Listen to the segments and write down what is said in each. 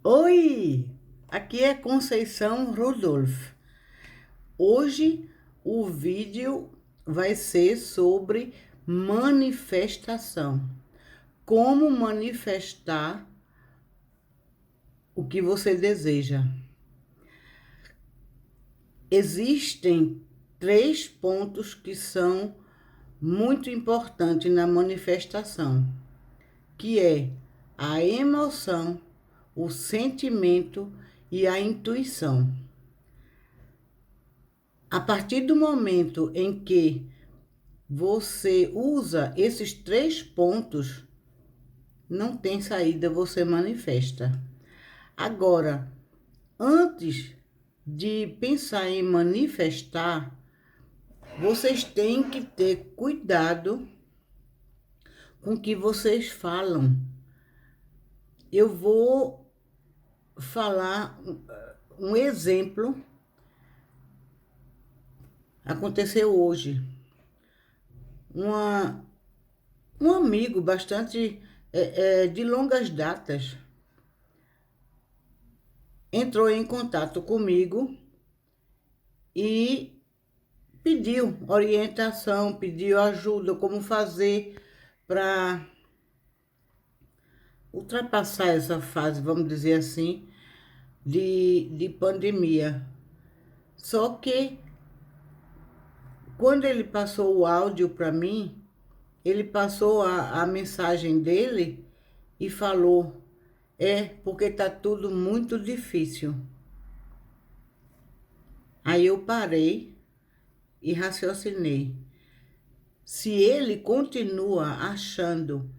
Oi, aqui é Conceição Rudolph. Hoje o vídeo vai ser sobre manifestação. Como manifestar o que você deseja. Existem 3 pontos que são muito importantes na manifestação, que é a emoção, o sentimento e a intuição. A partir do momento em que você usa esses 3 pontos, não tem saída, você manifesta. Agora, antes de pensar em manifestar, vocês têm que ter cuidado com o que vocês falam. Eu vou falar um exemplo. Aconteceu hoje. Um amigo bastante de longas datas entrou em contato comigo e pediu orientação, pediu ajuda, como fazer para ultrapassar essa fase, vamos dizer assim, de pandemia. Só que quando ele passou o áudio para mim, ele passou a mensagem dele e falou: porque está tudo muito difícil. Aí eu parei e raciocinei. Se ele continua achando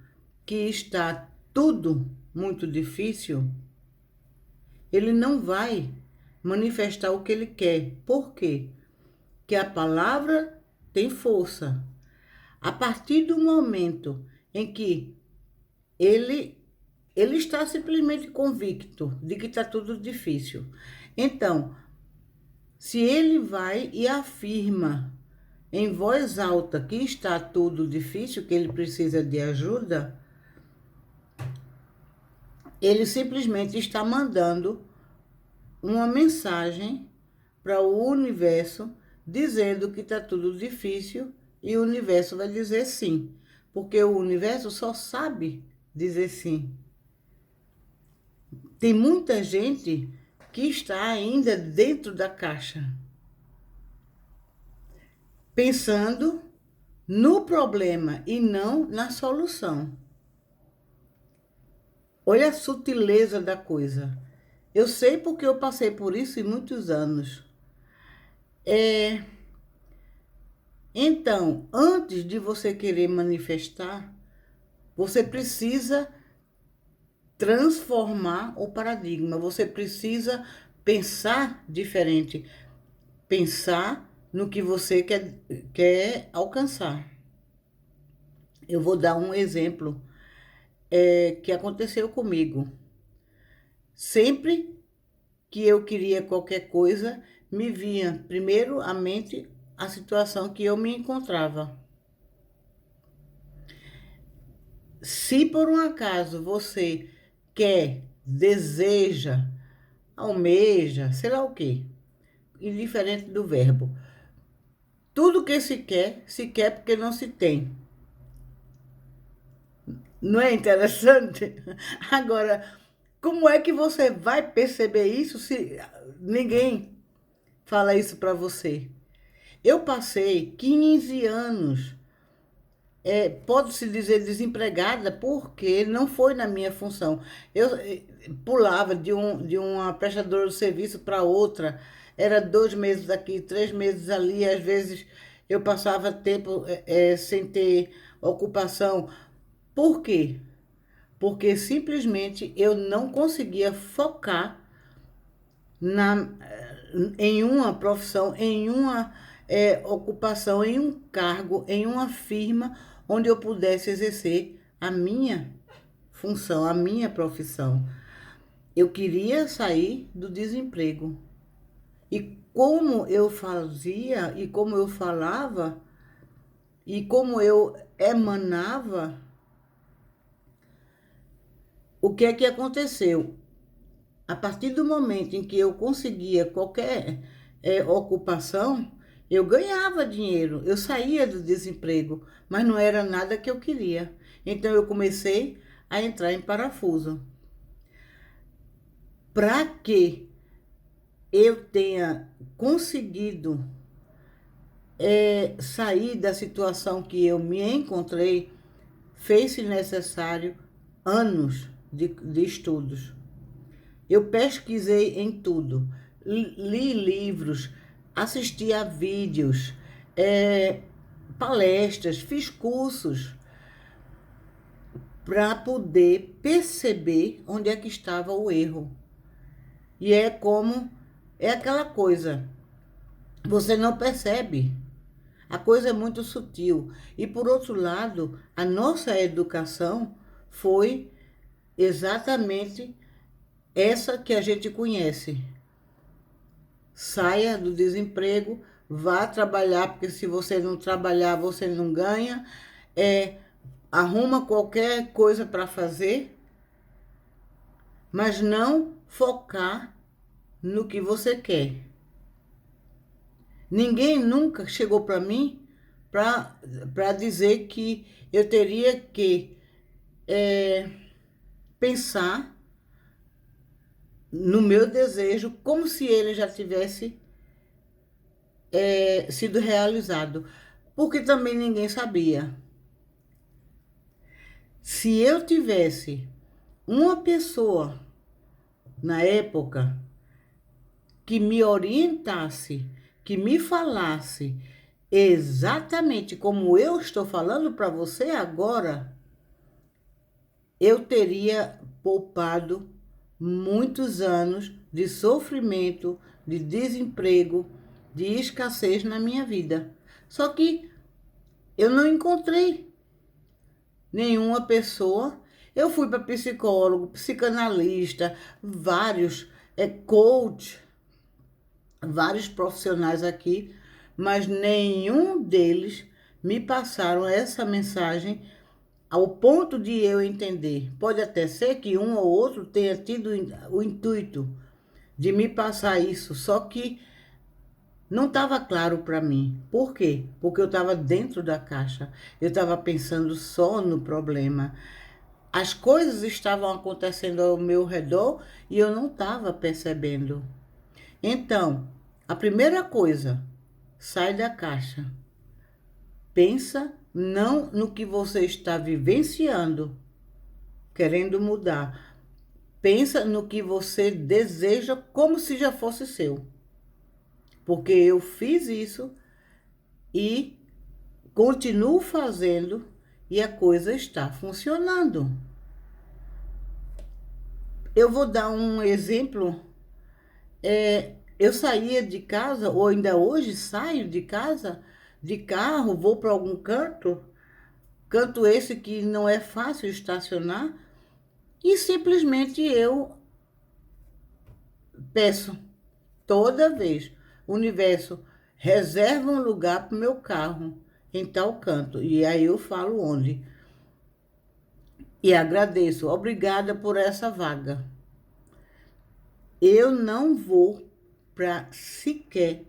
que está tudo muito difícil, ele não vai manifestar o que ele quer. Por quê? Porque a palavra tem força. A partir do momento em que ele, ele está simplesmente convicto de que está tudo difícil. Então, se ele vai e afirma em voz alta que está tudo difícil, que ele precisa de ajuda, ele simplesmente está mandando uma mensagem para o universo dizendo que está tudo difícil e o universo vai dizer sim, porque o universo só sabe dizer sim. Tem muita gente que está ainda dentro da caixa, pensando no problema e não na solução. Olha a sutileza da coisa. Eu sei porque eu passei por isso em muitos anos. Então, antes de você querer manifestar, você precisa transformar o paradigma. Você precisa pensar diferente. Pensar no que você quer alcançar. Eu vou dar um exemplo que aconteceu comigo. Sempre que eu queria qualquer coisa, me vinha primeiro à mente a situação que eu me encontrava. Se por um acaso você quer, deseja, almeja, sei lá o quê, indiferente do verbo, tudo que se quer porque não se tem. Não é interessante? Agora, como é que você vai perceber isso se ninguém fala isso para você? Eu passei 15 anos, pode-se dizer desempregada, porque não foi na minha função. Eu pulava de uma prestadora de serviço para outra, era 2 meses aqui, 3 meses ali, às vezes eu passava tempo sem ter ocupação. Por quê? Porque simplesmente eu não conseguia focar na, em uma profissão, em uma ocupação, em um cargo, em uma firma onde eu pudesse exercer a minha função, a minha profissão. Eu queria sair do desemprego. E como eu fazia, e como eu falava, e como eu emanava, o que é que aconteceu? a partir do momento em que eu conseguia qualquer ocupação, eu ganhava dinheiro, eu saía do desemprego, mas não era nada que eu queria. Então eu comecei a entrar em parafuso. Para que eu tenha conseguido sair da situação que eu me encontrei, fez-se necessário anos de estudos. Eu pesquisei em tudo, li livros, assisti a vídeos, palestras, fiz cursos para poder perceber onde é que estava o erro. E é aquela coisa, você não percebe. A coisa é muito sutil. E, por outro lado, a nossa educação foi exatamente essa que a gente conhece. Saia do desemprego, vá trabalhar, porque se você não trabalhar, você não ganha. Arruma qualquer coisa para fazer, mas não focar no que você quer. Ninguém nunca chegou para mim para dizer que eu teria que pensar no meu desejo como se ele já tivesse sido realizado. Porque também ninguém sabia. Se eu tivesse uma pessoa na época que me orientasse, que me falasse exatamente como eu estou falando para você agora, eu teria poupado muitos anos de sofrimento, de desemprego, de escassez na minha vida. Só que eu não encontrei nenhuma pessoa. Eu fui para psicólogo, psicanalista, vários coach, vários profissionais aqui, mas nenhum deles me passaram essa mensagem ao ponto de eu entender. Pode até ser que um ou outro tenha tido o intuito de me passar isso, só que não estava claro para mim. Por quê? Porque eu estava dentro da caixa. Eu estava pensando só no problema. As coisas estavam acontecendo ao meu redor e eu não estava percebendo. Então, a primeira coisa, sai da caixa. Pensa não no que você está vivenciando, querendo mudar. Pensa no que você deseja como se já fosse seu. Porque eu fiz isso e continuo fazendo e a coisa está funcionando. Eu vou dar um exemplo. Eu saía de casa, ou ainda hoje saio de casa, de carro, vou para algum canto, canto esse que não é fácil estacionar, e simplesmente eu peço, toda vez, universo, reserva um lugar para o meu carro em tal canto. E aí eu falo onde. E agradeço, obrigada por essa vaga. Eu não vou para sequer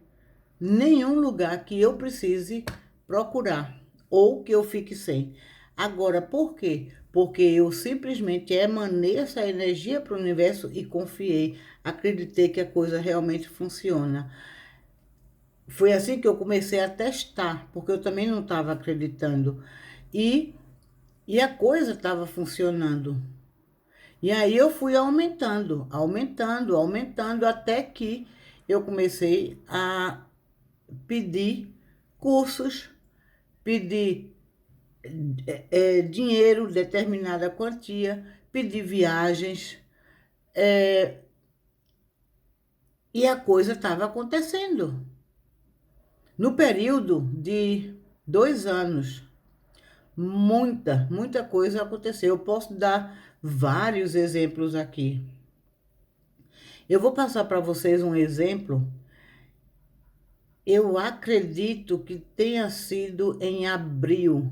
nenhum lugar que eu precise procurar ou que eu fique sem. Agora, por quê? Porque eu simplesmente emanei essa energia para o universo e confiei, acreditei que a coisa realmente funciona. Foi assim que eu comecei a testar, porque eu também não estava acreditando. E, e a coisa estava funcionando. E aí eu fui aumentando, aumentando, aumentando, até que eu comecei a pedir cursos, pedir dinheiro, determinada quantia, pedir viagens, e a coisa estava acontecendo. No período de 2 anos, muita coisa aconteceu. Eu posso dar vários exemplos aqui. Eu vou passar para vocês um exemplo. Eu acredito que tenha sido em abril.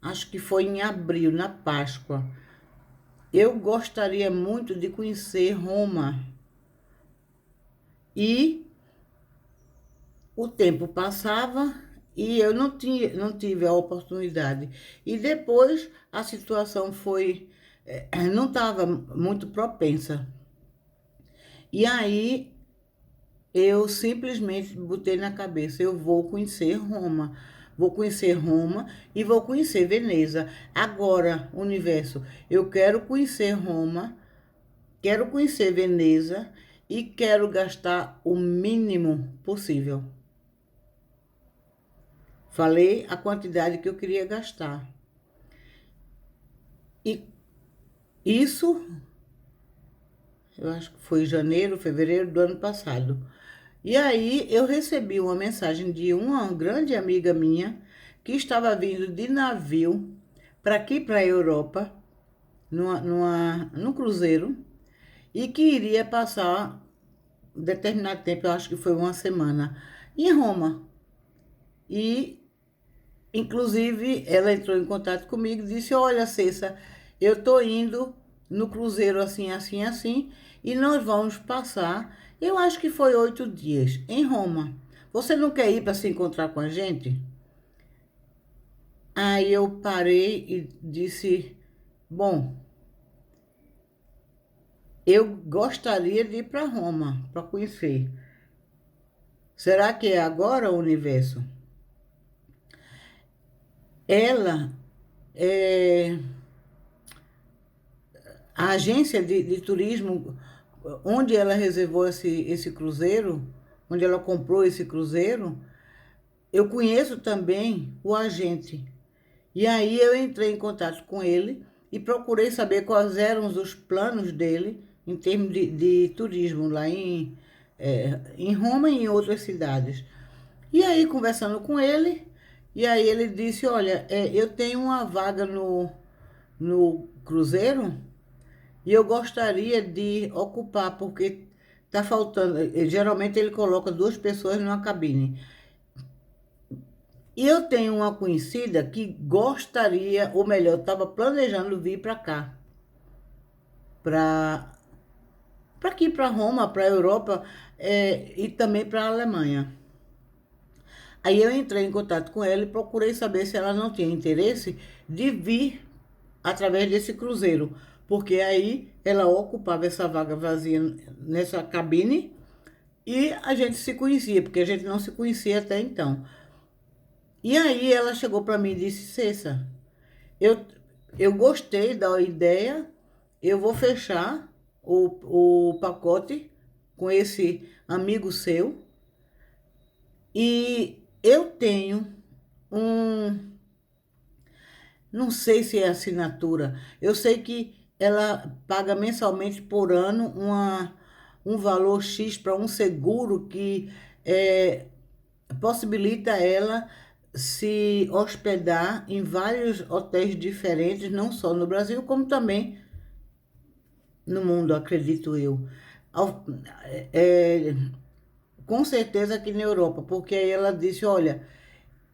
Acho que foi em abril, na Páscoa. eu gostaria muito de conhecer Roma. E o tempo passava e eu não tive a oportunidade. E depois a situação foi, não estava muito propensa. E aí eu simplesmente botei na cabeça, eu vou conhecer Roma. Vou conhecer Roma e vou conhecer Veneza. Agora, universo, eu quero conhecer Roma, quero conhecer Veneza e quero gastar o mínimo possível. Falei a quantidade que eu queria gastar. E isso, eu acho que foi janeiro, fevereiro do ano passado. E aí eu recebi uma mensagem de uma grande amiga minha que estava vindo de navio para aqui, para a Europa, num cruzeiro, e que iria passar um determinado tempo, eu acho que foi uma semana, em Roma. E inclusive, ela entrou em contato comigo e disse: Olha, Cessa, eu estou indo no cruzeiro assim, assim, assim, e nós vamos passar, eu acho que foi 8 dias, em Roma. Você não quer ir para se encontrar com a gente? Aí eu parei e disse: Bom, eu gostaria de ir para Roma, para conhecer. Será que é agora o universo? Ela é. A agência de turismo, onde ela reservou esse cruzeiro, onde ela comprou esse cruzeiro, eu conheço também o agente. E aí eu entrei em contato com ele e procurei saber quais eram os planos dele em termos de turismo lá em Roma e em outras cidades. E aí, conversando com ele, e aí ele disse: Olha, eu tenho uma vaga no cruzeiro. E eu gostaria de ocupar, porque está faltando. Geralmente ele coloca 2 pessoas numa cabine. E eu tenho uma conhecida que gostaria, ou melhor, estava planejando vir para cá, para aqui, para Roma, para a Europa, e também para a Alemanha. Aí eu entrei em contato com ela e procurei saber se ela não tinha interesse de vir através desse cruzeiro, porque aí ela ocupava essa vaga vazia nessa cabine e a gente se conhecia, porque a gente não se conhecia até então. E aí ela chegou para mim e disse: Cessa, eu, eu gostei da ideia, eu vou fechar o pacote com esse amigo seu e eu tenho um. Não sei se é assinatura. Eu sei que ela paga mensalmente por ano um valor X para um seguro que possibilita ela se hospedar em vários hotéis diferentes, não só no Brasil, como também no mundo, acredito eu. Ao- é, com certeza aqui na Europa, porque aí ela disse: Olha,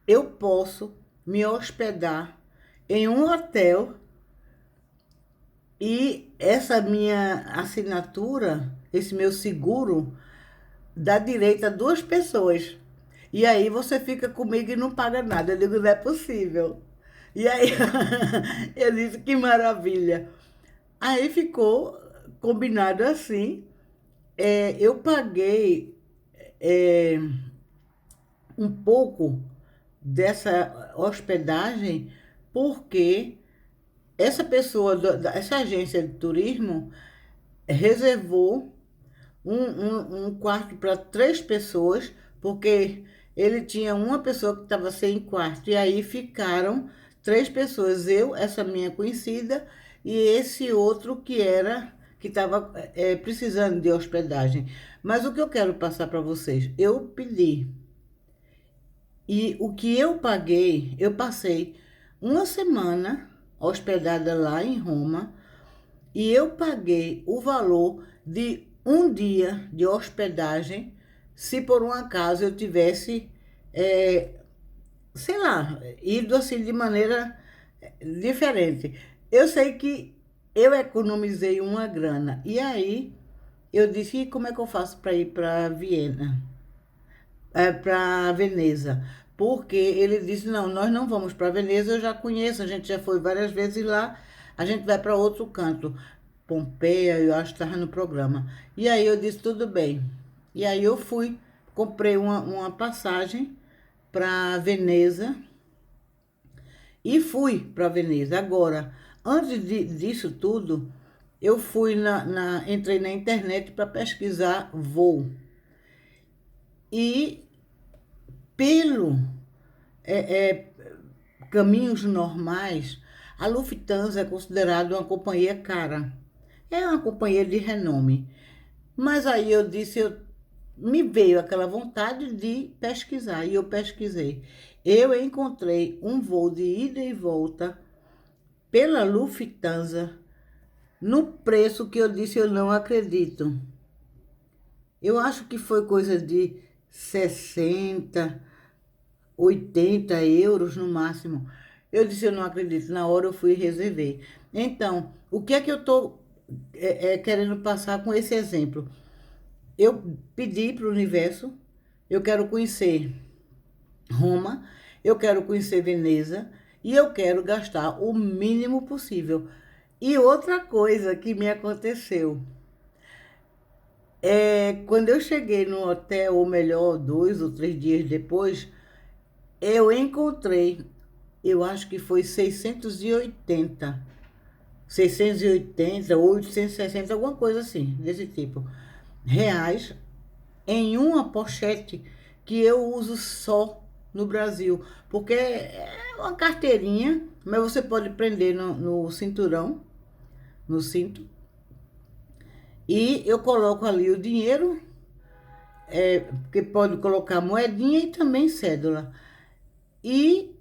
eu posso me hospedar em um hotel. E essa minha assinatura, esse meu seguro, dá direito a 2 pessoas. E aí você fica comigo e não paga nada. Eu digo: não é possível. E aí eu disse: que maravilha. Aí ficou combinado assim. Eu paguei é, um pouco dessa hospedagem porque essa pessoa, essa agência de turismo, reservou um quarto para 3 pessoas, porque ele tinha uma pessoa que estava sem quarto, e aí ficaram 3 pessoas, eu, essa minha conhecida, e esse outro que estava precisando de hospedagem. Mas o que eu quero passar para vocês, eu pedi, e o que eu paguei, eu passei uma semana hospedada lá em Roma, e eu paguei o valor de um dia de hospedagem, se por um acaso eu tivesse, sei lá, ido assim de maneira diferente. Eu sei que eu economizei uma grana. E aí, eu disse, e como é que eu faço para ir para Viena? Para Veneza? Porque ele disse, não, nós não vamos para Veneza, eu já conheço, a gente já foi várias vezes lá, a gente vai para outro canto. Pompeia, eu acho que estava no programa. E aí eu disse, tudo bem. E aí eu fui, comprei uma passagem para Veneza e fui para Veneza. Agora, disso tudo, eu fui entrei na internet para pesquisar voo. E pelo caminhos normais, a Lufthansa é considerada uma companhia cara. É uma companhia de renome. Mas aí eu disse, me veio aquela vontade de pesquisar, e eu pesquisei. Eu encontrei um voo de ida e volta pela Lufthansa no preço que eu disse, eu não acredito. Eu acho que foi coisa de 60, 80 euros no máximo. Eu disse, eu não acredito. Na hora eu fui e reservei. Então, o que é que eu estou querendo passar com esse exemplo? Eu pedi para o universo, eu quero conhecer Roma, eu quero conhecer Veneza e eu quero gastar o mínimo possível. E outra coisa que me aconteceu, quando eu cheguei no hotel, ou melhor, 2 ou 3 dias depois, eu encontrei, eu acho que foi 680, 860, alguma coisa assim, desse tipo, reais, em uma pochete que eu uso só no Brasil. Porque é uma carteirinha, mas você pode prender no cinturão, no cinto. E eu coloco ali o dinheiro, porque pode colocar moedinha e também cédula. E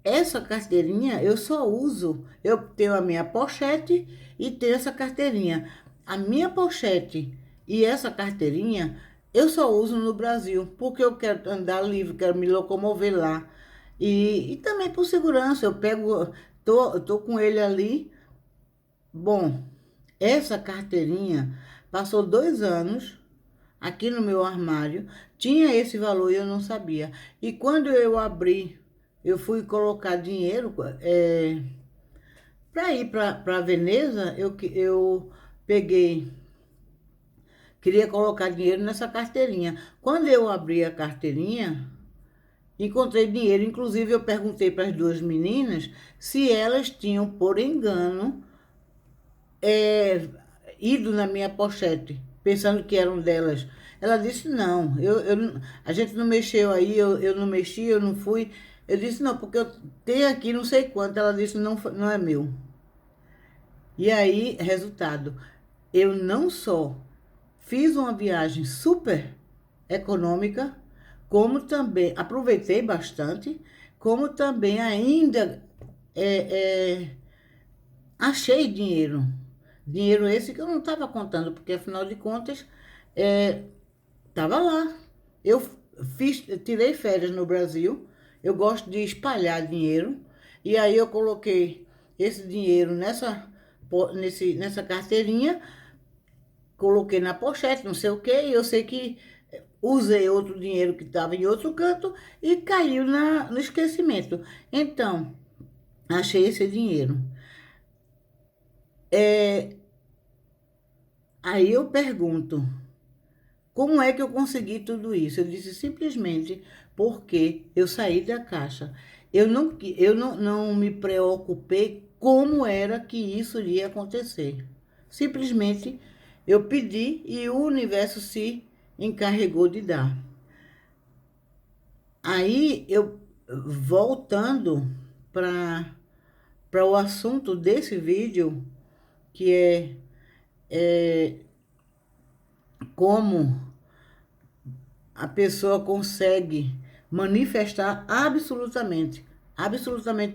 essa carteirinha eu só uso, eu tenho a minha pochete e tenho essa carteirinha. A minha pochete e essa carteirinha eu só uso no Brasil, porque eu quero andar livre, quero me locomover lá. E também por segurança, eu pego, tô com ele ali. Bom, essa carteirinha passou 2 anos aqui no meu armário, tinha esse valor e eu não sabia. E quando eu abri, eu fui colocar dinheiro para ir para Veneza, eu peguei, queria colocar dinheiro nessa carteirinha. Quando eu abri a carteirinha, encontrei dinheiro. Inclusive, eu perguntei para as 2 meninas se elas tinham, por engano, ido na minha pochete, pensando que eram delas. Ela disse, não, a gente não mexeu aí, eu não mexi, eu não fui. Eu disse, não, porque eu tenho aqui não sei quanto. Ela disse, não, não é meu. E aí, resultado, eu não só fiz uma viagem super econômica, como também aproveitei bastante, como também ainda é, é, achei dinheiro. Dinheiro esse que eu não estava contando, porque afinal de contas, estava lá. Eu tirei férias no Brasil, eu gosto de espalhar dinheiro, e aí eu coloquei esse dinheiro nessa carteirinha, coloquei na pochete, não sei o quê, e eu sei que usei outro dinheiro que estava em outro canto e caiu no esquecimento. Então, achei esse dinheiro. Aí eu pergunto, como é que eu consegui tudo isso? Eu disse simplesmente porque eu saí da caixa. Eu não me preocupei como era que isso iria acontecer. Simplesmente eu pedi e o universo se encarregou de dar. Aí eu, voltando para o assunto desse vídeo, que é como a pessoa consegue manifestar absolutamente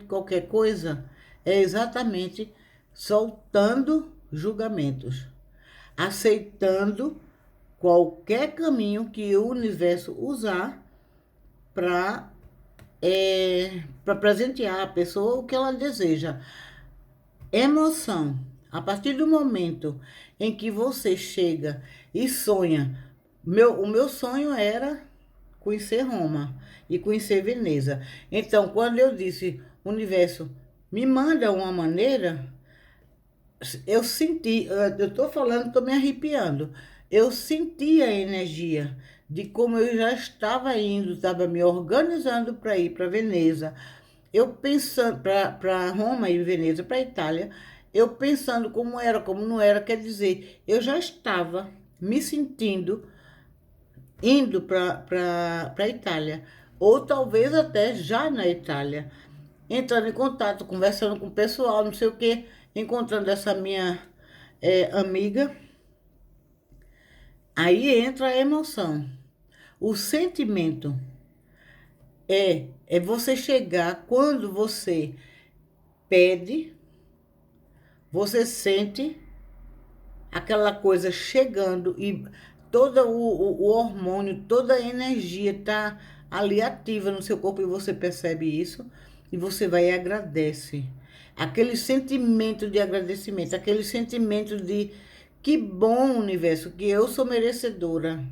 qualquer coisa, é exatamente soltando julgamentos, aceitando qualquer caminho que o universo usar para presentear a pessoa o que ela deseja. Emoção. A partir do momento em que você chega e sonha, o meu sonho era conhecer Roma e conhecer Veneza. Então, quando eu disse, universo, me manda uma maneira, eu senti, eu estou falando, estou me arrepiando. Eu senti a energia de como eu já estava indo, estava me organizando para ir para Veneza. Eu pensando para Roma e Veneza, para Itália, eu pensando como era, como não era, quer dizer, eu já estava me sentindo indo para a Itália, ou talvez até já na Itália, entrando em contato, conversando com o pessoal, não sei o quê, encontrando essa minha amiga. Aí entra a emoção. O sentimento é você chegar quando você pede, você sente aquela coisa chegando e todo o hormônio, toda a energia está ali ativa no seu corpo e você percebe isso e você vai e agradece. Aquele sentimento de agradecimento, aquele sentimento de que bom, universo, que eu sou merecedora.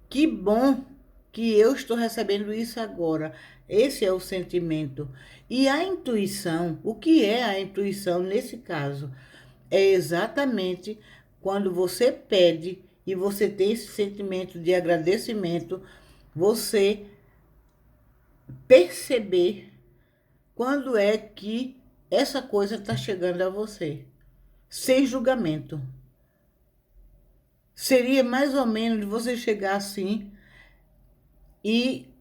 Que bom que eu estou recebendo isso agora. Esse é o sentimento. E a intuição, o que é a intuição nesse caso? É exatamente quando você pede e você tem esse sentimento de agradecimento, você perceber quando é que essa coisa está chegando a você, sem julgamento. Seria mais ou menos você chegar assim e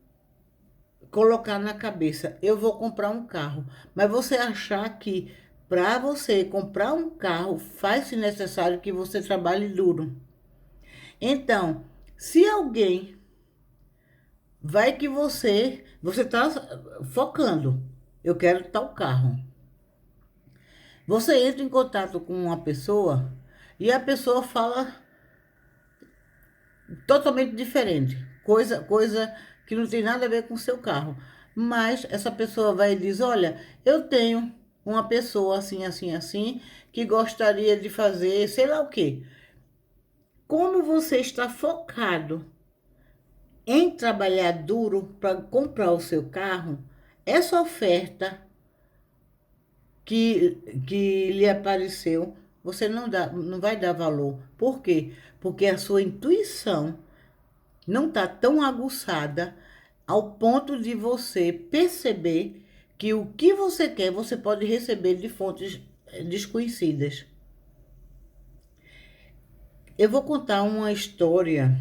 colocar na cabeça, eu vou comprar um carro, mas você achar que para você comprar um carro faz-se necessário que você trabalhe duro. Então, se alguém vai que você está focando, eu quero tal carro. Você entra em contato com uma pessoa e a pessoa fala totalmente diferente, coisa que não tem nada a ver com o seu carro. Mas essa pessoa vai e diz: olha, eu tenho uma pessoa assim, assim, assim, que gostaria de fazer sei lá o quê. Como você está focado em trabalhar duro para comprar o seu carro, essa oferta que lhe apareceu, você não vai dar valor. Por quê? Porque a sua intuição não está tão aguçada ao ponto de você perceber que o que você quer você pode receber de fontes desconhecidas. Eu vou contar uma história.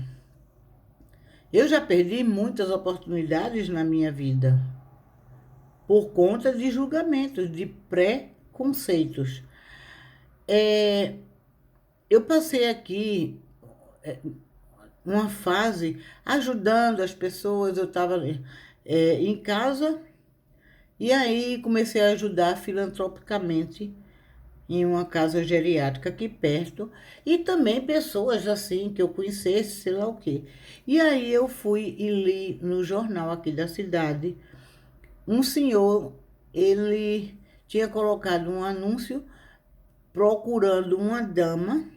Eu já perdi muitas oportunidades na minha vida por conta de julgamentos, de preconceitos. Eu passei aqui uma fase ajudando as pessoas, eu estava em casa e aí comecei a ajudar filantropicamente em uma casa geriátrica aqui perto e também pessoas assim que eu conhecesse, sei lá o quê. E aí eu fui e li no jornal aqui da cidade, um senhor, ele tinha colocado um anúncio procurando uma dama,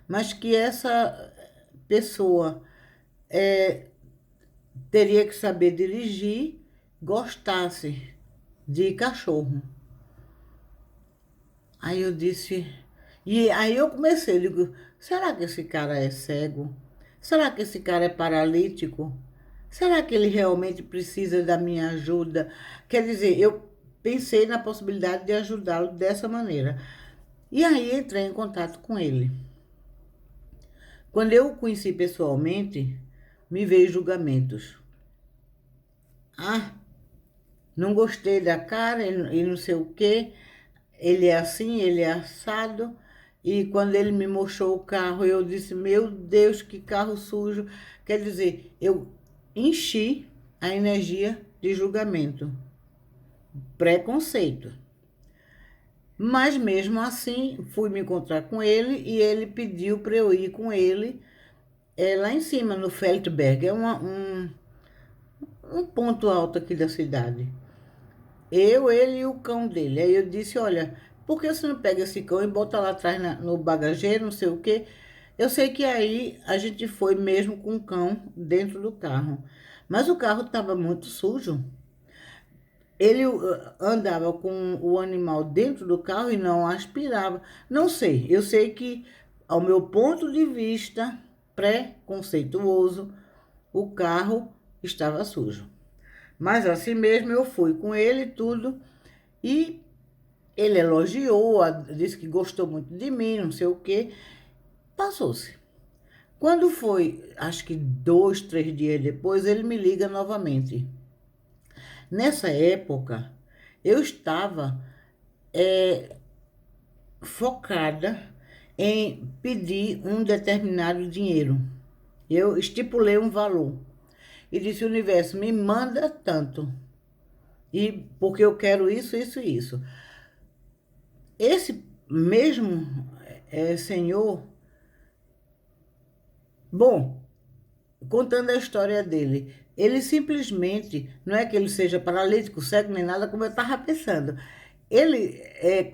mas que essa pessoa teria que saber dirigir, gostasse de cachorro. Aí eu disse, e aí eu comecei, eu digo, será que esse cara é cego? Será que esse cara é paralítico? Será que ele realmente precisa da minha ajuda? Quer dizer, eu pensei na possibilidade de ajudá-lo dessa maneira. E aí entrei em contato com ele. Quando eu o conheci pessoalmente, me veio julgamentos. Ah, não gostei da cara e não sei o quê. Ele é assim, ele é assado. E quando ele me mostrou o carro, eu disse, meu Deus, que carro sujo. Quer dizer, eu enchi a energia de julgamento, preconceito. Mas mesmo assim, fui me encontrar com ele e ele pediu para eu ir com ele lá em cima, no Feldberg. É um ponto alto aqui da cidade. Eu, ele e o cão dele. Aí eu disse, olha, por que você não pega esse cão e bota lá atrás no bagageiro, não sei o quê? Eu sei que aí a gente foi mesmo com o cão dentro do carro. Mas o carro estava muito sujo. Ele andava com o animal dentro do carro e não aspirava. Não sei, eu sei que, ao meu ponto de vista pré-conceituoso, o carro estava sujo. Mas assim mesmo eu fui com ele e tudo, e ele elogiou, disse que gostou muito de mim, não sei o quê. Passou-se. Quando foi, acho que 2, 3 dias depois, ele me liga novamente. Nessa época, eu estava focada em pedir um determinado dinheiro. Eu estipulei um valor e disse: universo, me manda tanto, e porque eu quero isso, isso e isso. Esse mesmo senhor, bom, contando a história dele, ele simplesmente, não é que ele seja paralítico, cego nem nada, como eu estava pensando. Ele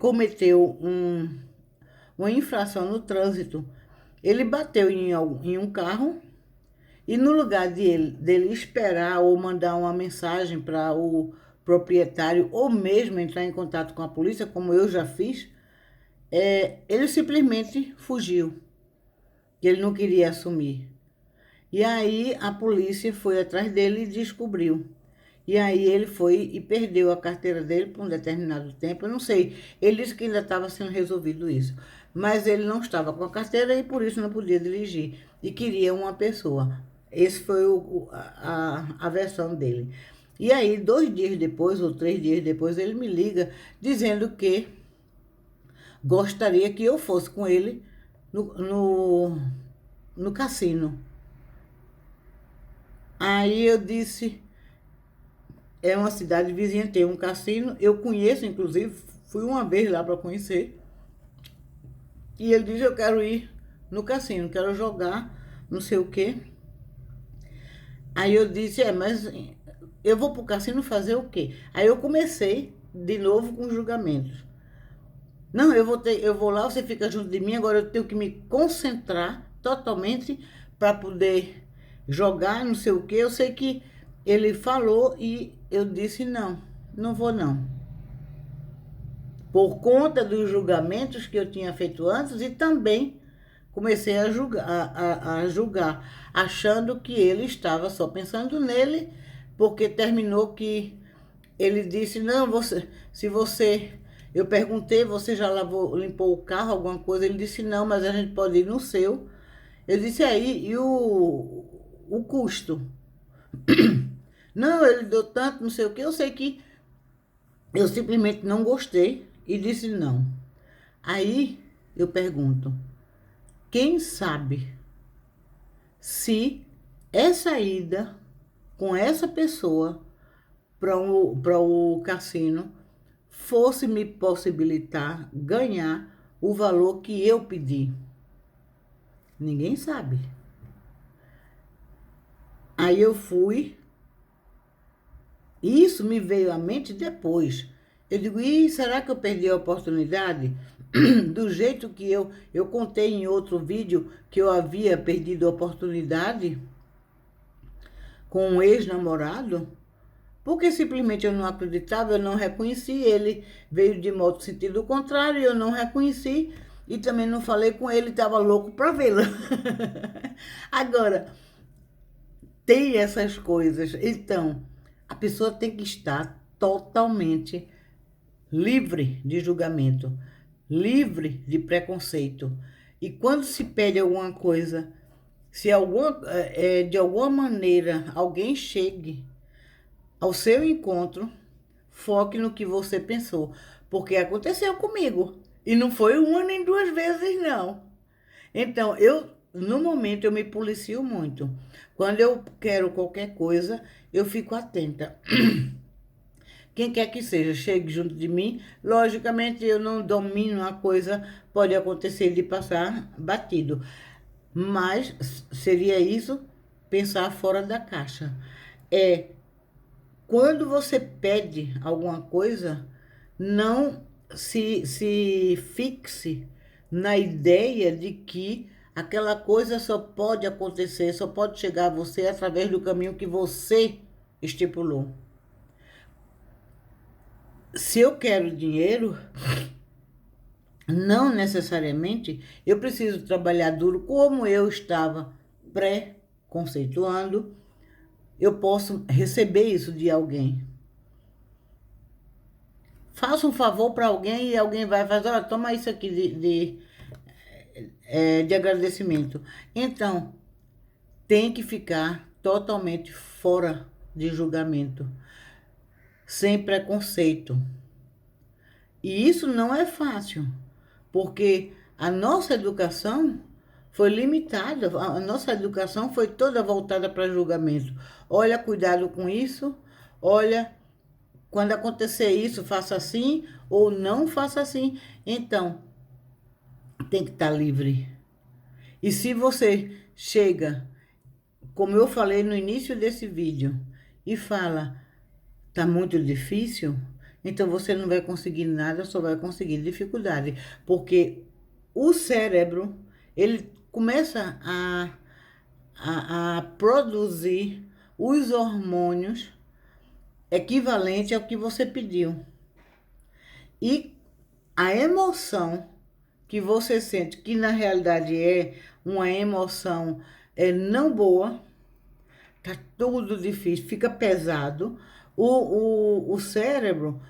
cometeu uma infração no trânsito. Ele bateu em um carro e, no lugar dele esperar ou mandar uma mensagem para o proprietário ou mesmo entrar em contato com a polícia, como eu já fiz, ele simplesmente fugiu, que ele não queria assumir. E aí a polícia foi atrás dele e descobriu. E aí ele foi e perdeu a carteira dele por um determinado tempo. Eu não sei, ele disse que ainda estava sendo resolvido isso. Mas ele não estava com a carteira e por isso não podia dirigir. E queria uma pessoa. Esse foi a versão dele. E aí, 2 dias depois, ou 3 dias depois, ele me liga dizendo que gostaria que eu fosse com ele no cassino. Aí eu disse, é uma cidade vizinha, tem um cassino, eu conheço, inclusive, fui uma vez lá para conhecer. E ele disse, eu quero ir no cassino, quero jogar, não sei o quê. Aí eu disse, mas eu vou para o cassino fazer o quê? Aí eu comecei de novo com os julgamentos. Não, eu vou lá, você fica junto de mim, agora eu tenho que me concentrar totalmente para poder jogar, não sei o quê. Eu sei que ele falou e eu disse não, não vou não. Por conta dos julgamentos que eu tinha feito antes e também comecei a julgar, achando que ele estava só pensando nele, porque terminou que ele disse, não, se você... Eu perguntei, você já limpou o carro, alguma coisa? Ele disse, não, mas a gente pode ir no seu. Eu disse, aí, e o custo? Não, ele deu tanto, não sei o quê. Eu sei que eu simplesmente não gostei e disse não. Aí eu pergunto, quem sabe se essa ida com essa pessoa para o cassino fosse me possibilitar ganhar o valor que eu pedi? Ninguém sabe. Aí eu fui, e isso me veio à mente depois. Eu digo, será que eu perdi a oportunidade? Do jeito que eu contei em outro vídeo que eu havia perdido a oportunidade com um ex-namorado, porque simplesmente eu não acreditava, eu não reconheci, ele veio de moto sentido contrário, eu não reconheci e também não falei com ele, estava louco para vê-la. Agora, tem essas coisas, então a pessoa tem que estar totalmente livre de julgamento, livre de preconceito. E quando se pede alguma coisa, se de alguma maneira alguém chegue ao seu encontro, foque no que você pensou. Porque aconteceu comigo. E não foi uma nem duas vezes, não. Então, no momento, eu me policio muito. Quando eu quero qualquer coisa, eu fico atenta. Quem quer que seja, chegue junto de mim. Logicamente, eu não domino a coisa, pode acontecer de passar batido. Mas seria isso, pensar fora da caixa. Quando você pede alguma coisa, não se fixe na ideia de que aquela coisa só pode acontecer, só pode chegar a você através do caminho que você estipulou. Se eu quero dinheiro, não necessariamente eu preciso trabalhar duro como eu estava pré-conceituando. Eu posso receber isso de alguém. Faça um favor para alguém e alguém vai fazer, olha, toma isso aqui de agradecimento. Então, tem que ficar totalmente fora de julgamento, sem preconceito. E isso não é fácil, porque a nossa educação foi limitada, a nossa educação foi toda voltada para julgamento. Olha, cuidado com isso, olha, quando acontecer isso, faça assim ou não faça assim. Então, tem que estar livre. E se você chega, como eu falei no início desse vídeo, e fala, tá muito difícil, então você não vai conseguir nada, só vai conseguir dificuldade. Porque o cérebro, ele começa a produzir os hormônios equivalentes ao que você pediu. E a emoção que você sente, que na realidade é uma emoção não boa, tá tudo difícil, fica pesado. O cérebro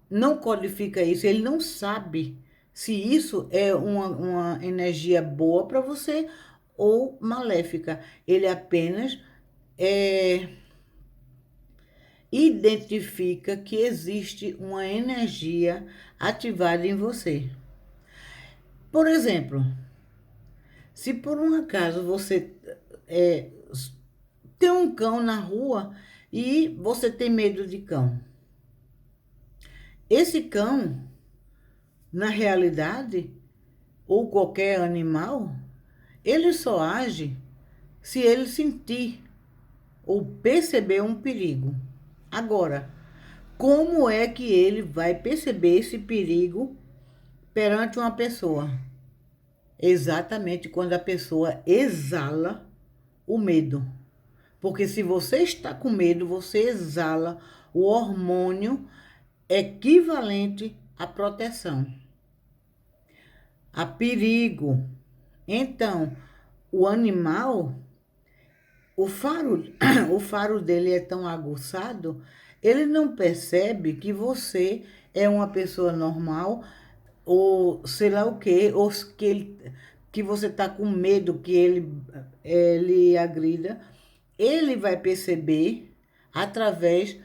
não codifica isso, ele não sabe se isso é uma energia boa para você ou maléfica. Ele apenas identifica que existe uma energia ativada em você. Por exemplo, se por um acaso você tem um cão na rua e você tem medo de cão. Esse cão, na realidade, ou qualquer animal, ele só age se ele sentir ou perceber um perigo. Agora, como é que ele vai perceber esse perigo perante uma pessoa? Exatamente quando a pessoa exala o medo. Porque se você está com medo, você exala o hormônio equivalente à proteção, a perigo. Então, o animal, o faro dele é tão aguçado, ele não percebe que você é uma pessoa normal, ou sei lá o quê, ou que você está com medo que ele agrida. Ele vai perceber através